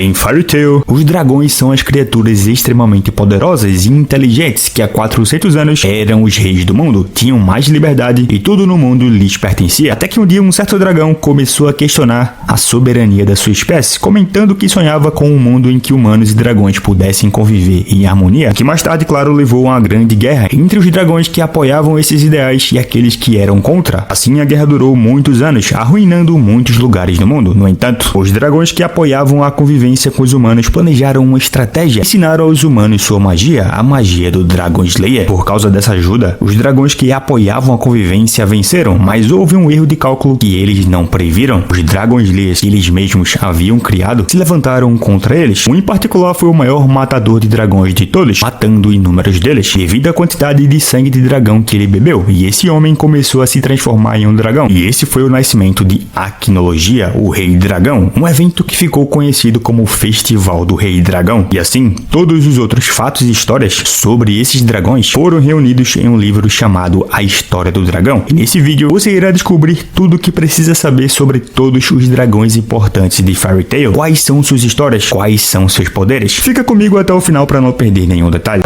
Em Fairy Tail, os dragões são as criaturas extremamente poderosas e inteligentes que há 400 anos eram os reis do mundo, tinham mais liberdade e tudo no mundo lhes pertencia. Até que um dia um certo dragão começou a questionar a soberania da sua espécie, comentando que sonhava com um mundo em que humanos e dragões pudessem conviver em harmonia, que mais tarde, claro, levou a uma grande guerra entre os dragões que apoiavam esses ideais e aqueles que eram contra. Assim, a guerra durou muitos anos, arruinando muitos lugares no mundo. No entanto, os dragões que apoiavam a convivência com os humanos planejaram uma estratégia e ensinaram aos humanos sua magia, a magia do Dragon Slayer. Por causa dessa ajuda, os dragões que apoiavam a convivência venceram, mas houve um erro de cálculo que eles não previram. Os Dragon Slayers que eles mesmos haviam criado se levantaram contra eles. Um em particular foi o maior matador de dragões de todos, matando inúmeros deles, devido à quantidade de sangue de dragão que ele bebeu, e esse homem começou a se transformar em um dragão. E esse foi o nascimento de Aquinologia, o Rei Dragão, um evento que ficou conhecido como o Festival do Rei Dragão. E assim, todos os outros fatos e histórias sobre esses dragões foram reunidos em um livro chamado A História do Dragão. E nesse vídeo você irá descobrir tudo o que precisa saber sobre todos os dragões importantes de Fairy Tail. Quais são suas histórias, quais são seus poderes. Fica comigo até o final para não perder nenhum detalhe.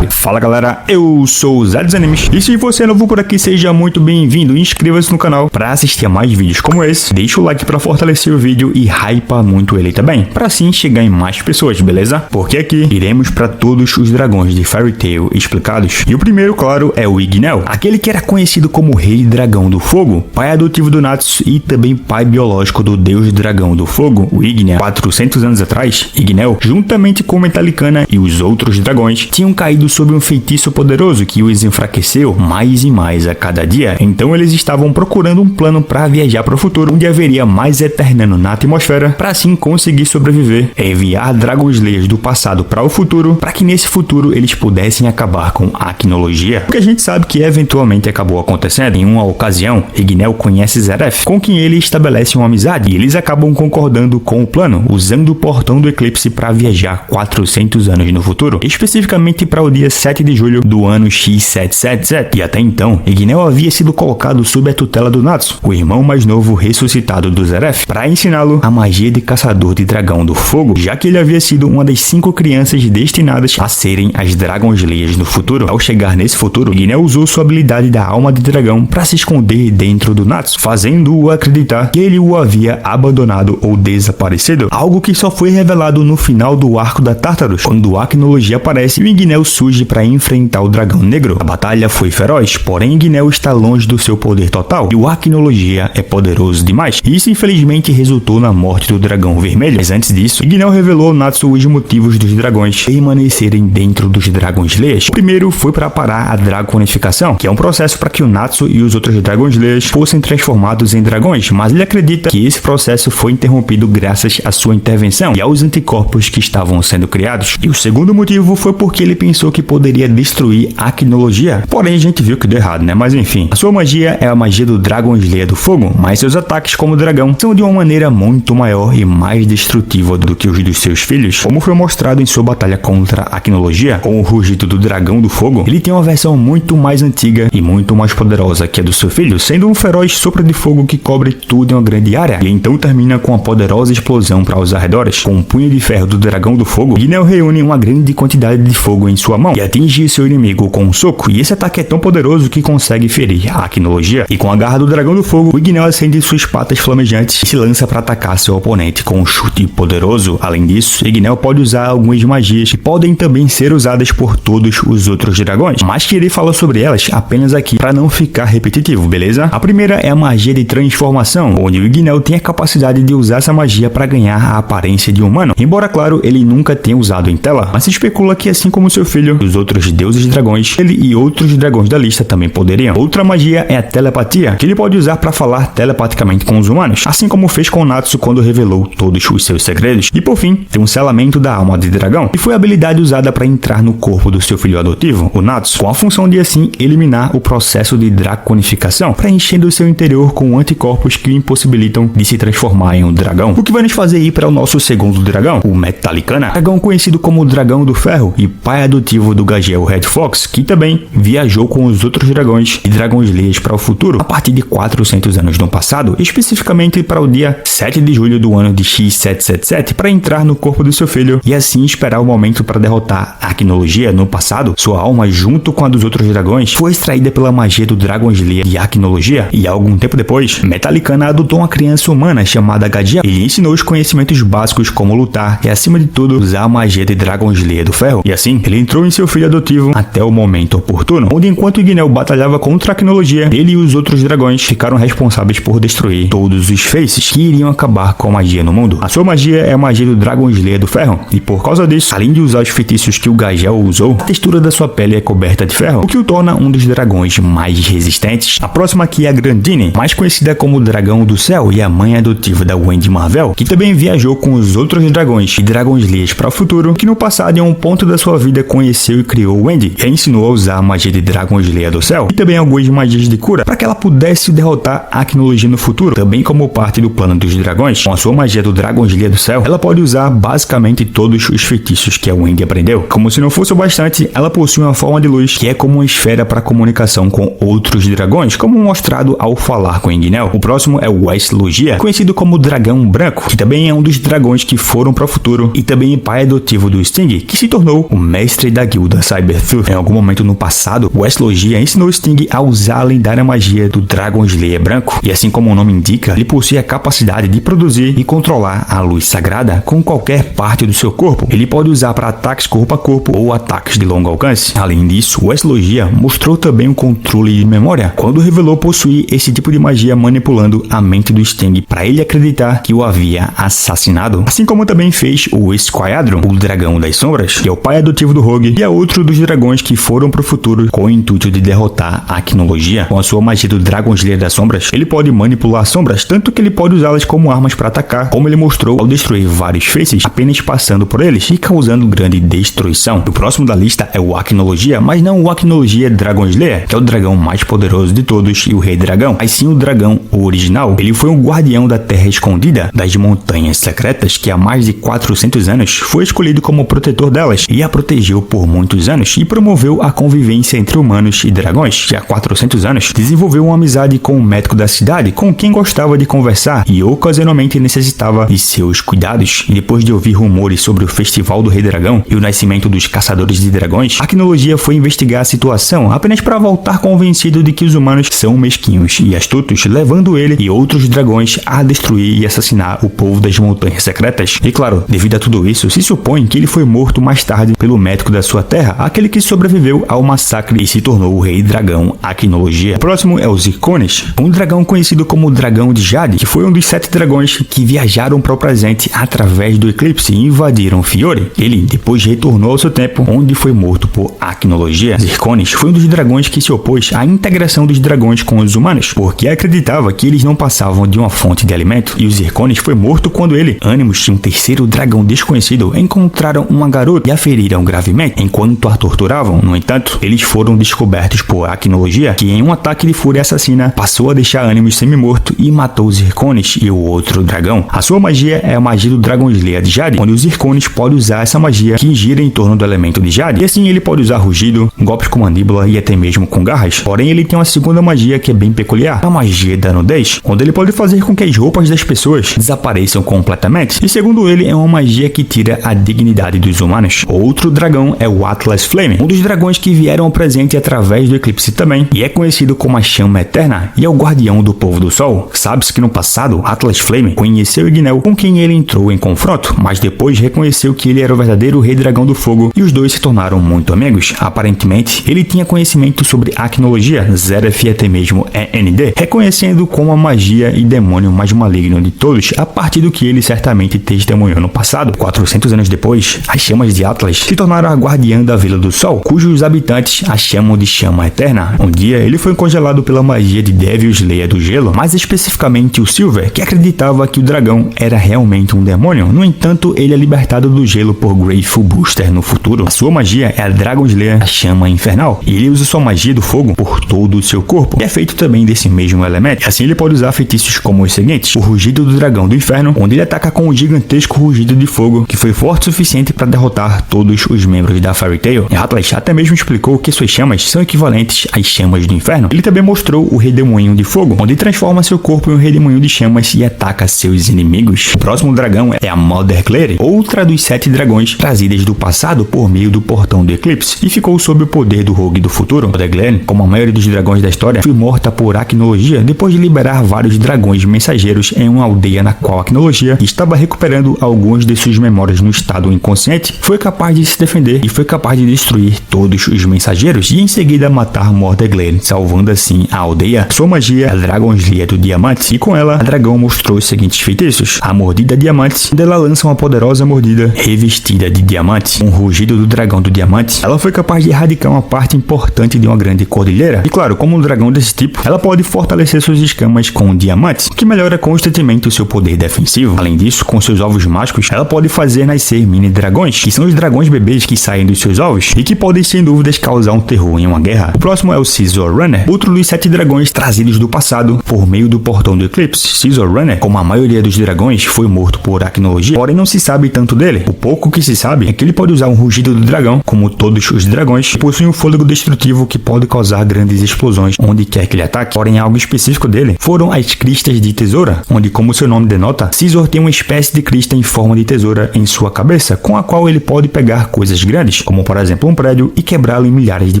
Fala galera, eu sou o Zé dos Animes e se você é novo por aqui, seja muito bem-vindo. Inscreva-se no canal para assistir a mais vídeos como esse, deixa o like para fortalecer o vídeo e hypa muito ele também, para assim chegar em mais pessoas, beleza? Porque aqui iremos para todos os dragões de Fairy Tail explicados. E o primeiro, claro, é o Igneo, aquele que era conhecido como Rei Dragão do Fogo, pai adotivo do Natsu e também pai biológico do Deus Dragão do Fogo, o Ignea. 400 anos atrás, Igneo, juntamente com Metallicana e os outros dragões, tinham caído sob um feitiço poderoso que os enfraqueceu mais e mais a cada dia. Então eles estavam procurando um plano para viajar para o futuro, onde haveria mais Eternano na atmosfera, para assim conseguir sobreviver, enviar Dragon Slayers do passado para o futuro, para que nesse futuro eles pudessem acabar com a Aquinologia. O que a gente sabe que eventualmente acabou acontecendo. Em uma ocasião, Igneo conhece Zeref, com quem ele estabelece uma amizade, e eles acabam concordando com o plano, usando o portão do eclipse para viajar 400 anos no futuro, especificamente para o dia 7 de julho do ano X777. E até então, Igneo havia sido colocado sob a tutela do Natsu, o irmão mais novo ressuscitado do Zeref, para ensiná-lo a magia de caçador de dragão do fogo, já que ele havia sido uma das 5 crianças destinadas a serem as Dragon Slayers no futuro. Ao chegar nesse futuro, Igneo usou sua habilidade da alma de dragão para se esconder dentro do Natsu, fazendo-o acreditar que ele o havia abandonado ou desaparecido, algo que só foi revelado no final do arco da Tartarus, quando a Aquinologia aparece e o Igneo surge para enfrentar o dragão negro. A batalha foi feroz, porém Igneo está longe do seu poder total e o Aquinologia é poderoso demais. Isso infelizmente resultou na morte do dragão vermelho. Mas antes disso, Igneo revelou ao Natsu os motivos dos dragões permanecerem dentro dos Dragon Slayers. O primeiro foi para parar a dragonificação, que é um processo para que o Natsu e os outros Dragon Slayers fossem transformados em dragões, mas ele acredita que esse processo foi interrompido graças à sua intervenção e aos anticorpos que estavam sendo criados. E o segundo motivo foi porque ele pensou que poderia destruir a Aquinologia, porém a gente viu que deu errado, né? Mas enfim, a sua magia é a magia do Dragon Slayer do Fogo, mas seus ataques como dragão são de uma maneira muito maior e mais destrutiva do que os dos seus filhos, como foi mostrado em sua batalha contra a Aquinologia. Com o rugido do Dragão do Fogo, ele tem uma versão muito mais antiga e muito mais poderosa que a do seu filho, sendo um feroz sopro de fogo que cobre tudo em uma grande área, e então termina com uma poderosa explosão para os arredores. Com um punho de ferro do Dragão do Fogo, Igneo reúne uma grande quantidade de fogo em sua mão e atinge seu inimigo com um soco, e esse ataque é tão poderoso que consegue ferir a Aquinologia. E com a garra do Dragão do Fogo, o Igneo acende suas patas flamejantes e se lança para atacar seu oponente com um chute poderoso. Além disso, Igneo pode usar algumas magias que podem também ser usadas por todos os outros dragões, mas que irei falar sobre elas apenas aqui para não ficar repetitivo, beleza? A primeira é a magia de transformação, onde o Igneo tem a capacidade de usar essa magia para ganhar a aparência de um humano, embora claro, ele nunca tenha usado em tela, mas se especula que assim como seu filho, os outros deuses dragões, ele e outros dragões da lista também poderiam. Outra magia é a telepatia, que ele pode usar para falar telepaticamente com os humanos, assim como fez com Natsu quando revelou todos os seus segredos. E por fim, tem um selamento da alma de dragão, que foi a habilidade usada para entrar no corpo do seu filho adotivo, o Natsu, com a função de assim eliminar o processo de draconificação, preenchendo o seu interior com anticorpos que o impossibilitam de se transformar em um dragão. O que vai nos fazer ir para o nosso segundo dragão, o Metallicana, dragão conhecido como o Dragão do Ferro e pai adotivo do do Gagiel Red Fox, que também viajou com os outros dragões e Dragon Slayers para o futuro a partir de 400 anos no passado, especificamente para o dia 7 de julho do ano de X777, para entrar no corpo do seu filho e assim esperar o momento para derrotar a Arquinologia. No passado, sua alma, junto com a dos outros dragões, foi extraída pela magia do Dragon Slayer de Arquinologia, e algum tempo depois, Metallicana adotou uma criança humana chamada Gagiel. Ele ensinou os conhecimentos básicos como lutar e, acima de tudo, usar a magia de Dragon Slayer do Ferro. E assim, ele entrou em seu filho adotivo até o momento oportuno, onde enquanto Igneel batalhava contra a Arquinologia, ele e os outros dragões ficaram responsáveis por destruir todos os Faces que iriam acabar com a magia no mundo. A sua magia é a magia do Dragon Slayer do Ferro, e por causa disso, além de usar os feitiços que o Gagiel usou, a textura da sua pele é coberta de ferro, o que o torna um dos dragões mais resistentes. A próxima aqui é a Grandine, mais conhecida como Dragão do Céu e a mãe adotiva da Wendy Marvel, que também viajou com os outros dragões e Dragon Slayers para o futuro, que no passado, em um ponto da sua vida, conheceu e criou Wendy, e a ensinou a usar a magia de Dragon Slayer do Céu e também algumas magias de cura para que ela pudesse derrotar a Arquinologia no futuro, também como parte do plano dos dragões. Com a sua magia do Dragon Slayer do Céu, ela pode usar basicamente todos os feitiços que a Wendy aprendeu. Como se não fosse o bastante, ela possui uma forma de luz que é como uma esfera para comunicação com outros dragões, como mostrado ao falar com Igneel. O próximo é o West Logia, conhecido como Dragão Branco, que também é um dos dragões que foram para o futuro e também pai adotivo do Sting, que se tornou o mestre da guilda Cybertooth. Em algum momento no passado, West Logia ensinou Sting a usar a lendária magia do Dragon Slayer Branco, e assim como o nome indica, ele possui a capacidade de produzir e controlar a luz sagrada com qualquer parte do seu corpo. Ele pode usar para ataques corpo a corpo ou ataques de longo alcance. Além disso, West Logia mostrou também o controle de memória quando revelou possuir esse tipo de magia manipulando a mente do Sting para ele acreditar que o havia assassinado. Assim como também fez o Squadron, o Dragão das Sombras, que é o pai adotivo do Rogue e é outro dos dragões que foram para o futuro com o intuito de derrotar a Arquinologia. Com a sua magia do Dragon Slayer das Sombras, ele pode manipular sombras, tanto que ele pode usá-las como armas para atacar, como ele mostrou ao destruir vários Faces apenas passando por eles e causando grande destruição. O próximo da lista é o Arquinologia, mas não o Arquinologia Dragon Slayer, que é o dragão mais poderoso de todos e o Rei Dragão, mas sim o dragão original. Ele foi um guardião da Terra Escondida, das Montanhas Secretas, que há mais de 400 anos foi escolhido como protetor delas e a protegeu por muitos anos e promoveu a convivência entre humanos e dragões, que há 400 anos desenvolveu uma amizade com o médico da cidade, com quem gostava de conversar e ocasionalmente necessitava de seus cuidados. E depois de ouvir rumores sobre o Festival do Rei Dragão e o nascimento dos Caçadores de Dragões, a Arquinologia foi investigar a situação apenas para voltar convencido de que os humanos são mesquinhos e astutos, levando ele e outros dragões a destruir e assassinar o povo das Montanhas Secretas. E claro, devido a tudo isso, se supõe que ele foi morto mais tarde pelo médico da sua terra, aquele que sobreviveu ao massacre e se tornou o Rei Dragão Arquinologia. O próximo é o Zircones, um dragão conhecido como Dragão de Jade, que foi um dos 7 dragões que viajaram para o presente através do eclipse e invadiram Fiore. Ele depois retornou ao seu tempo, onde foi morto por Arquinologia. Zircones foi um dos dragões que se opôs à integração dos dragões com os humanos, porque acreditava que eles não passavam de uma fonte de alimento, e o Zircones foi morto quando ele, Animus e um terceiro dragão desconhecido encontraram uma garota e a feriram gravemente enquanto a torturavam. No entanto, eles foram descobertos por Arquinologia, que em um ataque de fúria assassina passou a deixar Animus semi-morto e matou Zircones e o outro dragão. A sua magia é a magia do Dragon Slayer de Jade, onde o Zircones pode usar essa magia que gira em torno do elemento de Jade, e assim ele pode usar rugido, golpes com mandíbula e até mesmo com garras. Porém, ele tem uma segunda magia que é bem peculiar, a magia da nudez, onde ele pode fazer com que as roupas das pessoas desapareçam completamente, e segundo ele é uma magia que tira a dignidade dos humanos. Outro dragão é o Atlas Flame, um dos dragões que vieram ao presente através do eclipse também, e é conhecido como a Chama Eterna e é o guardião do povo do sol. Sabe-se que no passado, Atlas Flame conheceu Igneel, com quem ele entrou em confronto, mas depois reconheceu que ele era o verdadeiro Rei Dragão do Fogo e os dois se tornaram muito amigos. Aparentemente, ele tinha conhecimento sobre Arquinologia, Zeref e até mesmo END, reconhecendo como a magia e demônio mais maligno de todos, a partir do que ele certamente testemunhou no passado. 400 anos depois, as chamas de Atlas se tornaram a guardiã da Vila do Sol, cujos habitantes a chamam de Chama Eterna. Um dia, ele foi congelado pela magia de Devil Slayer do Gelo, mais especificamente o Silver, que acreditava que o dragão era realmente um demônio. No entanto, ele é libertado do gelo por Grateful Booster no futuro. A sua magia é a Dragon Slayer, a Chama Infernal, e ele usa sua magia do fogo por todo o seu corpo, que é feito também desse mesmo elemento. Assim, ele pode usar feitiços como os seguintes: o Rugido do Dragão do Inferno, onde ele ataca com um gigantesco rugido de fogo, que foi forte o suficiente para derrotar todos os membros da Fire Fairy Tail, Atlas até mesmo explicou que suas chamas são equivalentes às chamas do inferno. Ele também mostrou o Redemoinho de Fogo, onde transforma seu corpo em um redemoinho de chamas e ataca seus inimigos. O próximo dragão é a Mother Claire, outra dos 7 dragões trazidas do passado por meio do Portão do Eclipse, e ficou sob o poder do Rogue do futuro. Mother Claire, como a maioria dos dragões da história, foi morta por Acnologia depois de liberar vários dragões mensageiros em uma aldeia na qual Acnologia estava recuperando algumas de suas memórias no estado inconsciente. Foi capaz de se defender e foi capaz de destruir todos os mensageiros e em seguida matar Mother Claire, salvando assim a aldeia. Sua magia é a Dragon's Leer do Diamante, e com ela a dragão mostrou os seguintes feitiços: a Mordida Diamante, onde ela lança uma poderosa mordida revestida de diamante. Um rugido do dragão do diamante, ela foi capaz de erradicar uma parte importante de uma grande cordilheira. E claro, como um dragão desse tipo, ela pode fortalecer suas escamas com diamante, o que melhora constantemente o seu poder defensivo. Além disso, com seus ovos mágicos, ela pode fazer nascer mini dragões, que são os dragões bebês que saem dos seus ovos e que podem sem dúvidas causar um terror em uma guerra. O próximo é o Scizor Runner, outro dos 7 dragões trazidos do passado por meio do Portão do Eclipse. Scizor Runner, como a maioria dos dragões, foi morto por Acnologia, porém não se sabe tanto dele. O pouco que se sabe é que ele pode usar um rugido do dragão, como todos os dragões, e possui um fôlego destrutivo que pode causar grandes explosões onde quer que ele ataque. Porém, algo específico dele foram as cristas de tesoura, onde, como seu nome denota, Scizor tem uma espécie de crista em forma de tesoura em sua cabeça, com a qual ele pode pegar coisas grandes, como por exemplo um prédio, e quebrá-lo em milhares de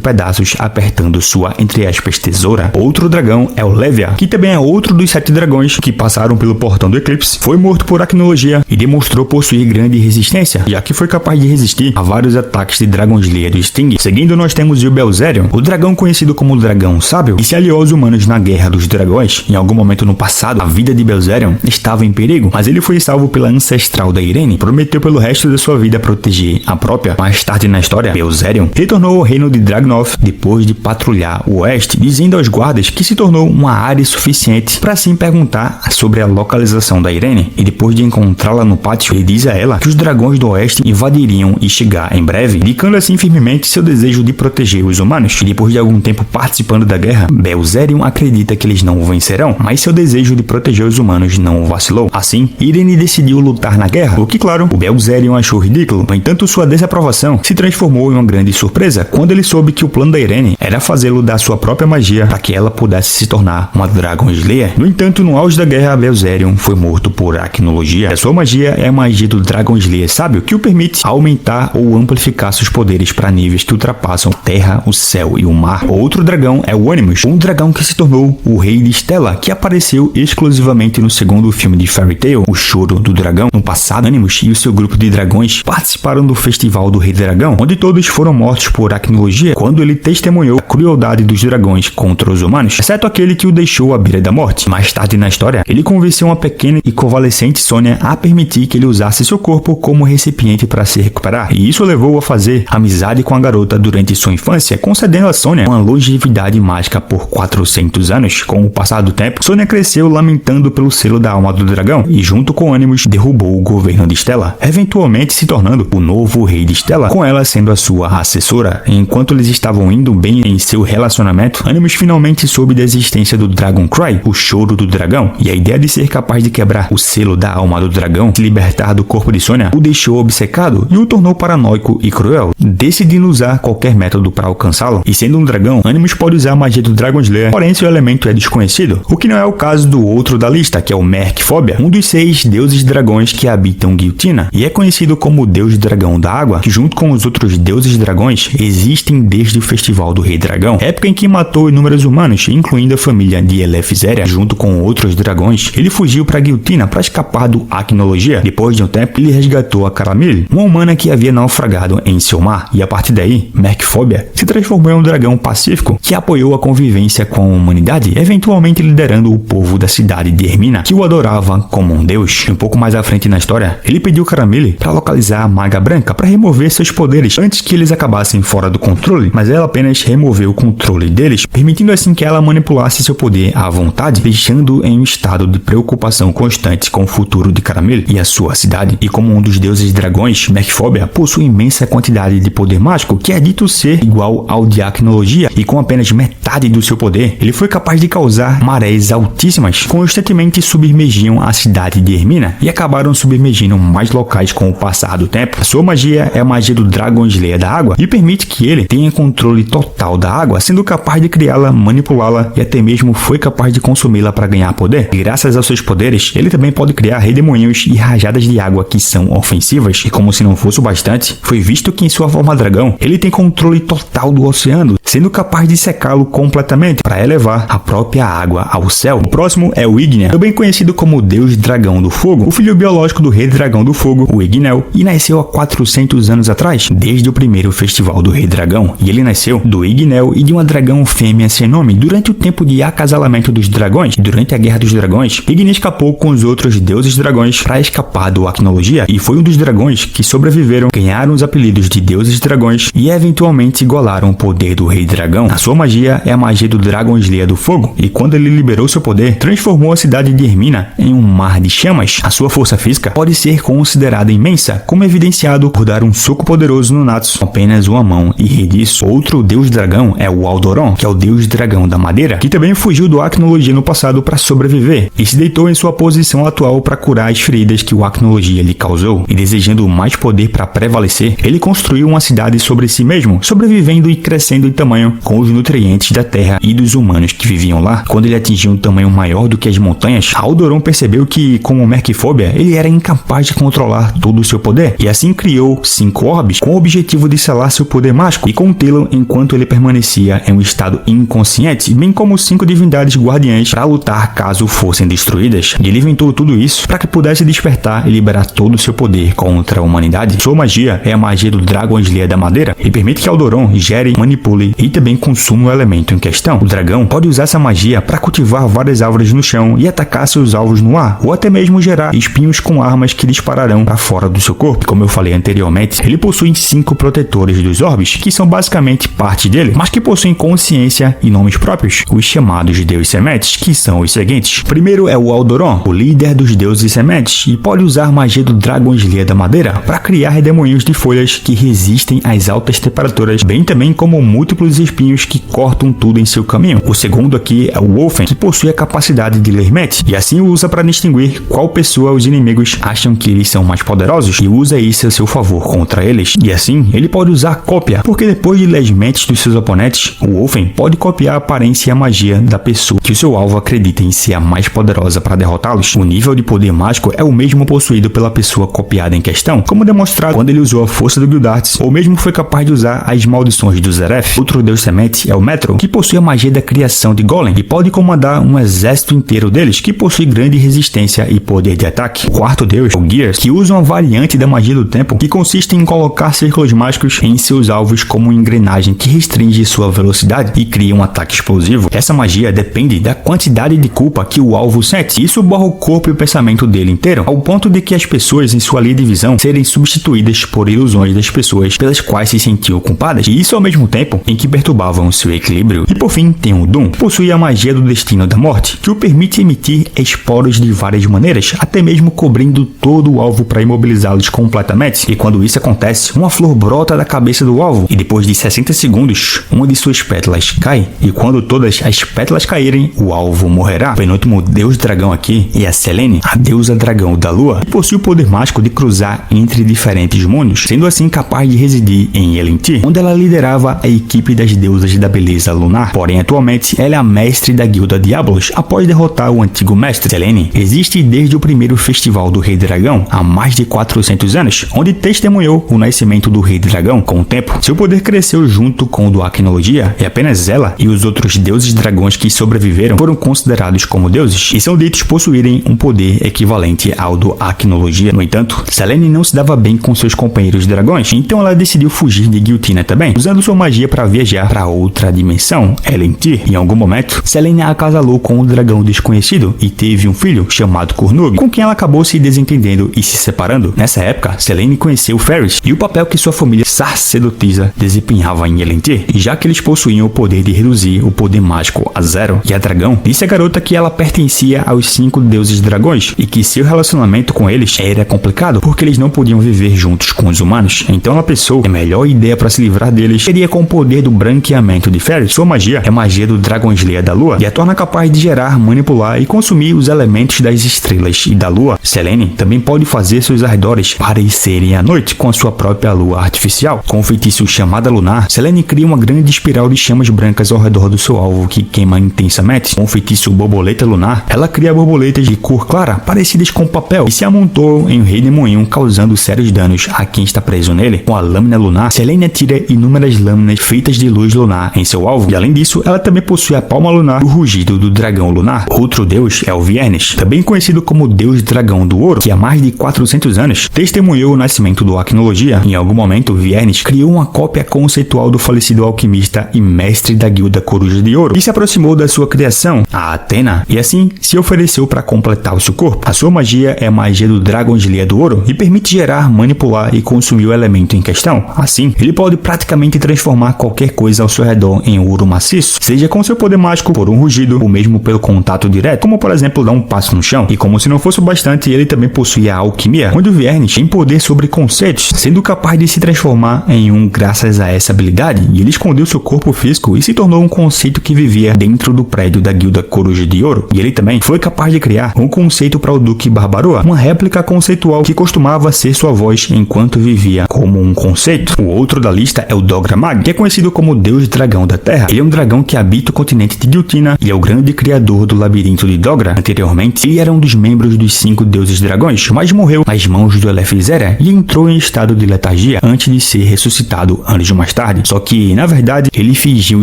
pedaços apertando sua, entre aspas, tesoura. Outro dragão é o Levia, que também é outro dos 7 dragões que passaram pelo Portão do Eclipse. Foi morto por Acnologia e demonstrou possuir grande resistência, já que foi capaz de resistir a vários ataques de Dragon's Leer do Sting. Seguindo, nós temos o Belzerion, o dragão conhecido como o Dragão Sábio, e se aliou aos humanos na Guerra dos Dragões. Em algum momento no passado, a vida de Belzerion estava em perigo, mas ele foi salvo pela ancestral da Irene, prometeu pelo resto da sua vida proteger a própria. Mais tarde na história, Belzerion retornou ao reino de Dragnov depois de patrulhar o oeste, dizendo aos guardas que se tornou uma área suficiente para assim perguntar sobre a localização da Irene, e depois de encontrá-la no pátio, ele diz a ela que os dragões do oeste invadiriam e chegar em breve, indicando assim firmemente seu desejo de proteger os humanos. E depois de algum tempo participando da guerra, Belzerion acredita que eles não vencerão, mas seu desejo de proteger os humanos não vacilou. Assim, Irene decidiu lutar na guerra, o que, claro, o Belzerion achou ridículo. No entanto, sua desaprovação se transformou em uma grande surpresa quando ele soube que o plano da Irene era fazê-lo dar sua própria magia para que ela pudesse se tornar uma Dragon's Slayer. No entanto, no auge da guerra, Belzerion foi morto por Acnologia. A sua magia é a magia do Dragon's Slayer sábio, que o permite aumentar ou amplificar seus poderes para níveis que ultrapassam a terra, o céu e o mar. Outro dragão é o Animus, um dragão que se tornou o Rei de Stella, que apareceu exclusivamente no segundo filme de Fairy Tail, O Choro do Dragão. No passado, Animus e o seu grupo de dragões participaram do Festival do Rei Dragão, onde todos foram mortos por Acnologia quando ele testemunhou a crueldade dos dragões contra os humanos, exceto aquele que o deixou à beira da morte. Mais tarde na história, ele convenceu uma pequena e convalescente Sonya a permitir que ele usasse seu corpo como recipiente para se recuperar, e isso levou a fazer amizade com a garota durante sua infância, concedendo a Sonya uma longevidade mágica por 400 anos. Com o passar do tempo, Sonya cresceu lamentando pelo selo da alma do dragão e, junto com Animus, derrubou o governo de Stella, eventualmente se tornando o novo rei de Stella, com ela sendo a sua assessora. Enquanto eles estavam indo bem em seu relacionamento, Animus finalmente soube da existência do Dragon Cry, o choro do dragão, e a ideia de ser capaz de quebrar o selo da alma do dragão, se libertar do corpo de Sonya, o deixou obcecado e o tornou paranoico e cruel, decidindo usar qualquer método para alcançá-lo. E sendo um dragão, Animus pode usar a magia do Dragon's Lair, porém seu elemento é desconhecido, o que não é o caso do outro da lista, que é o Mercphobia, um dos 6 deuses dragões que habitam Giltina, e é conhecido como o deus dragão da água, que junto com os outros deuses dragões existem desde o Festival do Rei Dragão, época em que matou inúmeros humanos, incluindo a família de Elefzéria. Junto com outros dragões, ele fugiu para Giltina para escapar do Acnologia. Depois de um tempo, ele resgatou a Caramille, uma humana que havia naufragado em seu mar, e a partir daí, Mercphobia se transformou em um dragão pacífico que apoiou a convivência com a humanidade, eventualmente liderando o povo da cidade de Hermina, que o adorava como um deus. Um pouco mais à frente na história, ele pediu Caramille para localizar a Maga Branca para remover seus poderes antes que eles acabassem fora do controle, mas ela apenas removeu o controle deles, permitindo assim que ela manipulasse seu poder à vontade, deixando em um estado de preocupação constante com o futuro de Caramille e a sua cidade. E como um dos deuses dragões, Mercphobia possui imensa quantidade de poder mágico, que é dito ser igual ao de Acnologia, e com apenas metade do seu poder, ele foi capaz de causar marés altíssimas, constantemente submergiam a cidade de Hermina e acabaram submergindo mais locais com o passar do tempo. A sua magia é a magia do Dragon Dragon Slayer da água e permite que ele tenha controle total da água, sendo capaz de criá-la, manipulá-la e até mesmo foi capaz de consumi-la para ganhar poder. E graças aos seus poderes, ele também pode criar redemoinhos e rajadas de água que são ofensivas. E como se não fosse o bastante, foi visto que em sua forma dragão, ele tem controle total do oceano, sendo capaz de secá-lo completamente para elevar a própria água ao céu. O próximo é o Ignea, também conhecido como Deus Dragão do Fogo, o filho biológico do Rei Dragão do Fogo, o Igneo, e nasceu há 400 anos atrás, desde o primeiro festival do Rei Dragão. E ele nasceu do Igneo e de uma dragão fêmea sem nome durante o tempo de acasalamento dos dragões. Durante a Guerra dos Dragões, Ignea escapou com os outros deuses dragões para escapar do Acnologia e foi um dos dragões que sobreviveram, ganharam os apelidos de deuses dragões e eventualmente igualaram o poder do Rei Dragão. A sua magia é a magia do Dragon Slayer do Fogo e quando ele liberou seu poder, transformou a cidade de Hermina em um mar de chamas. A sua força física pode ser considerada imensa, como evidenciado por dar um soco poderoso no Natsu com apenas uma mão e rir disso. Outro deus dragão é o Aldoron, que é o deus dragão da madeira, que também fugiu do Acnologia no passado para sobreviver e se deitou em sua posição atual para curar as feridas que o Acnologia lhe causou. E desejando mais poder para prevalecer, ele construiu uma cidade sobre si mesmo, sobrevivendo e crescendo em tamanho com os nutrientes da terra e dos humanos que viviam lá. Quando ele atingiu um tamanho maior do que as montanhas, Aldoron percebeu que, como Mercifobia, ele era incapaz de controlar todo o seu poder, e assim criou 5 orbes com o objetivo de selar seu poder mágico e contê-lo enquanto ele permanecia em um estado inconsciente, bem como 5 divindades guardiãs para lutar caso fossem destruídas. E ele inventou tudo isso para que pudesse despertar e liberar todo o seu poder contra a humanidade. Sua magia é a magia do Dragon Slayer da madeira e permite que Aldoron gere, manipule e também consuma o elemento em questão. O dragão pode usar essa magia para cultivar várias árvores no chão e atacar seus alvos no ar, ou até mesmo gerar espinhos com armas que dispararão para fora do seu corpo. Como eu falei anteriormente, ele possui 5 protetores dos orbes, que são basicamente parte dele, mas que possuem consciência e nomes próprios, os chamados deuses sementes, que são os seguintes. Primeiro é o Aldoron, o líder dos deuses sementes, e pode usar a magia do Dragon Slayer da madeira para criar redemoinhos de folhas que resistem às altas temperaturas, bem também como múltiplos espinhos que cortam tudo em seu caminho. O segundo aqui é o Wolfen, que possui a capacidade de ler mente, e assim o usa para distinguir qual pessoa os inimigos acham que eles são mais poderosos e usa isso a seu favor contra eles. E assim, ele pode usar cópia, porque depois de ler as mentes dos seus oponentes, o Wolfen pode copiar a aparência e a magia da pessoa que o seu alvo acredita em ser a mais poderosa para derrotá-los. O nível de poder mágico é o mesmo possuído pela pessoa copiada em questão, como demonstrado quando ele usou a força do Guildarts, ou mesmo foi capaz de usar as maldições do Zeref. Outro deus semente é o Metro, que possui a magia da criação de Golem e pode comandar um exército inteiro deles, que possui grande resistência e poder de ataque. O quarto deus é o Gears, que usa uma variante da magia do tempo, que consiste em colocar círculos mágicos em seus alvos como uma engrenagem que restringe sua velocidade e cria um ataque explosivo. Essa magia depende da quantidade de culpa que o alvo sente. Isso borra o corpo e o pensamento dele inteiro, ao ponto de que as pessoas em sua linha de visão serem substituídas por ilusões das pessoas pelas quais se sentiam culpadas, e isso ao mesmo tempo em que perturbavam seu equilíbrio. E por fim, tem o Doom, que possui a magia do destino da morte, que o permite emitir esporos de várias maneiras, até mesmo cobrindo todo o alvo para imobilizá-los completamente. E quando isso acontece, uma flor brota da cabeça do alvo, e depois de 60 segundos, uma de suas pétalas cai, e quando todas as pétalas caírem, o alvo morrerá. O penúltimo deus dragão aqui é a Selene, a deusa dragão da lua, que possui o poder mágico de cruzar entre diferentes mundos, sendo assim capaz de residir em Elendil, onde ela liderava a equipe das deusas da beleza lunar. Porém, atualmente, ela é a mestre da guilda Diablos, após derrotar o antigo mestre. Selene existe desde o primeiro festival do Rei Dragão, há mais de 400 anos, onde testemunhou o nascimento do Rei Dragão. Com o tempo, seu poder cresceu junto com o do Acnologia, e apenas ela e os outros deuses dragões que sobreviveram foram considerados como deuses, e são ditos possuírem um poder equivalente ao do Acnologia. No entanto, Selene não se dava bem com seus companheiros dragões, então ela decidiu fugir de Guiltina também, usando sua magia para viajar para outra dimensão, Elendil. Em algum momento, Selene acasalou com um dragão desconhecido e teve um filho chamado Kurnug, com quem ela acabou se desentendendo e se separando. Nessa época, Selene conheceu Ferris e o papel que sua família sacerdotisa desempenhava em Elendil, já que eles possuíam o poder de reduzir o poder mágico a zero. E a dragão disse à garota que ela pertencia aos 5 deuses dragões e que seu relacionamento com eles era complicado porque eles não podiam viver juntos com os humanos. Então ela pensou que a melhor ideia para se livrar deles seria com o poder do branqueamento de Ferris. Sua magia é a magia do Dragon Slayer da lua e a torna capaz de gerar, manipular e consumir os elementos das estrelas e da lua. Selene também pode fazer seus arredores parecerem à noite com a sua própria lua lua artificial. Com o feitiço Chamada Lunar, Selene cria uma grande espiral de chamas brancas ao redor do seu alvo que queima intensamente. Com o feitiço Borboleta Lunar, ela cria borboletas de cor clara, parecidas com papel, e se amontoam em um redemoinho, causando sérios danos a quem está preso nele. Com a lâmina lunar, Selene atira inúmeras lâminas feitas de luz lunar em seu alvo, e além disso, ela também possui a palma lunar e o rugido do dragão lunar. Outro deus é o Viernes, também conhecido como Deus Dragão do Ouro, que há mais de 400 anos testemunhou o nascimento do Acnologia. Em algum momento, Viernes criou uma cópia conceitual do falecido alquimista e mestre da Guilda Coruja de Ouro, e se aproximou da sua criação, a Athena, e assim se ofereceu para completar o seu corpo. A sua magia é a magia do Dragão de Lia do Ouro e permite gerar, manipular e consumir o elemento em questão. Assim, ele pode praticamente transformar qualquer coisa ao seu redor em ouro maciço, seja com seu poder mágico, por um rugido, ou mesmo pelo contato direto, como por exemplo dar um passo no chão. E como se não fosse o bastante, ele também possui a alquimia, onde o Viernes tem poder sobre conceitos, sendo capaz de se transformar em um graças a essa habilidade, e ele escondeu seu corpo físico e se tornou um conceito que vivia dentro do prédio da Guilda Coruja de Ouro. E ele também foi capaz de criar um conceito para o Duque Barbaroa, uma réplica conceitual que costumava ser sua voz enquanto vivia como um conceito. O outro da lista é o Dogra Mag, que é conhecido como Deus Dragão da Terra. Ele é um dragão que habita o continente de Guiltina e é o grande criador do labirinto de Dogra. Anteriormente, ele era um dos membros dos 5 deuses dragões, mas morreu nas mãos do Elefizera e entrou em estado de letargia antes de ser ressuscitado anos mais tarde. Só que, na verdade, ele fingiu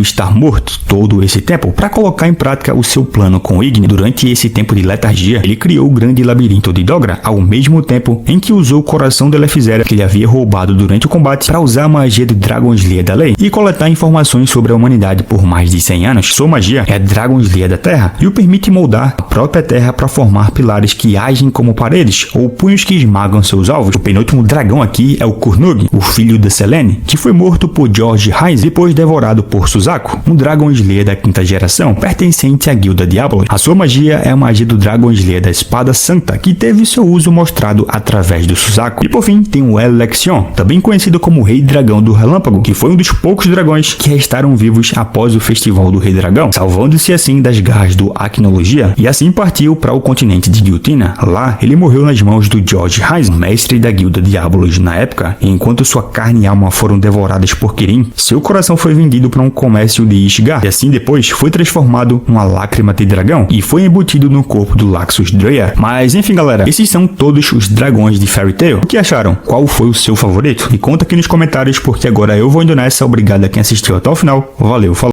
estar morto todo esse tempo para colocar em prática o seu plano com Igni. Durante esse tempo de letargia, ele criou o grande labirinto de Dogra, ao mesmo tempo em que usou o coração do Elefizera que ele havia roubado durante o combate para usar a magia de Dragonslia da Lei e coletar informações sobre a humanidade por mais de 100 anos. Sua magia é Dragonslia da Terra e o permite moldar a própria terra para formar pilares que agem como paredes ou punhos que esmagam seus alvos. O penúltimo dragão aqui é o Kurnug, o filho da Selene, que foi morto por George Hines depois devorado por Suzaku, um Dragonslia da 5ª geração, pertencente à Guilda Diabolos. A sua magia é a magia do Dragonslia da Espada Santa, que teve seu uso mostrado através do Suzaku. E por fim, tem o Election, também conhecido como Rei Dragão do Relâmpago, que foi um dos poucos dragões que restaram vivos após o Festival do Rei Dragão, salvando-se assim das garras do Acnologia, e assim partiu para o continente de Guiltina. Lá, ele morreu nas mãos do George Hines, mestre da Guilda Diabolos na época, e enquanto sua carne e alma foram devoradas por Kirin, seu coração foi vendido para um comércio de Ishgar, e assim depois foi transformado numa lágrima de dragão e foi embutido no corpo do Laxus Dreyer. Mas enfim, galera, esses são todos os dragões de Fairy Tail. O que acharam? Qual foi o seu favorito? Me conta aqui nos comentários, porque agora eu vou indo nessa. Obrigado a quem assistiu até o final. Valeu, falou!